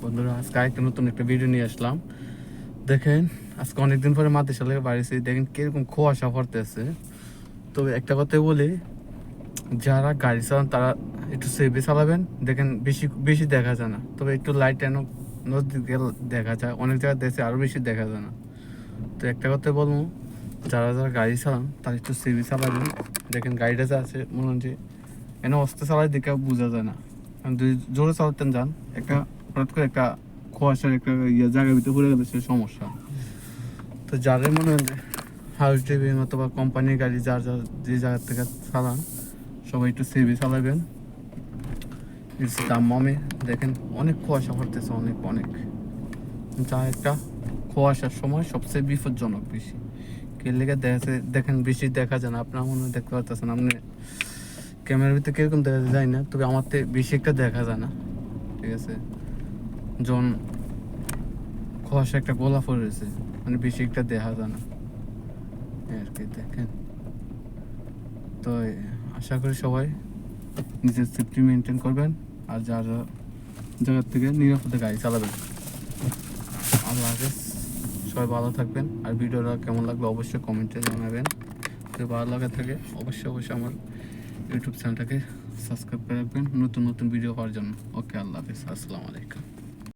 বন্ধুরা, আজকে একটা নতুন একটা ভিডিও নিয়ে আসলাম। দেখেন, আজকে অনেকদিন পরে মাদেশালে বাড়িছি। দেখেন কিরকম কুয়াশা পড়তেছে। তবে একটা কথাই বলি, যারা গাড়ি চালান তারা একটু সেফে চালাবেন। দেখেন বেশি বেশি দেখা যায় না, তবে একটু লাইট এনে নজদিক দিয়ে দেখা যায়। অনেক জায়গায় দেশে আরও বেশি দেখা যায় না। তো একটা কথাই বলবো, যারা যারা গাড়ি চালান তারা একটু সেফে চালাবেন। দেখেন গাড়িটা যা আছে মনে হচ্ছে এনে অস্তে চালায় দেখে বোঝা যায় না। যদি জোরে চালাতেন যান, একটা হঠাৎ করে একটা কুয়াশার একটা জায়গার ভিতরে পড়ে গেলে সে সমস্যা। তো যাদের মনে হয় হাউস ড্রাইভিং অথবা কোম্পানির গাড়ি যার যার যে জায়গার থেকে চালান, সবাই একটু সেভে চালাবেন। দাম্মামে দেখেন অনেক কুয়াশা পড়তেছে, অনেক অনেক। যা একটা কুয়াশার সময় সবচেয়ে বিপজ্জনক বেশি কে লেগে দেখেন বেশি দেখা যায় না। আপনার মনে হয় দেখতে পাচ্ছেন, আপনি ক্যামেরার ভিতরে কিরকম দেখা যায় না, তবে আমার তো বেশি একটা দেখা যায় না। ঠিক আছে, যখন কুয়াশা একটা গোলা পড়ে রয়েছে, মানে বেশি একটা দেখা যায় না আর কি। দেখেন, তো আশা করি সবাই নিজের সেফটি মেনটেন করবেন আর যারা জায়গার থেকে নিরাপদে গাড়ি চালাবেন। আল্লাহ হাফেজ, সবাই ভালো থাকবেন। আর ভিডিওটা কেমন লাগলো অবশ্যই কমেন্টে জানাবেন। যদি ভালো লাগে থাকে অবশ্যই আমার ইউটিউব চ্যানেলটাকে সাবস্ক্রাইব করে রাখবেন নতুন নতুন ভিডিও পাওয়ার জন্য। ওকে, আল্লাহ হাফেজ, আসসালামু আলাইকুম।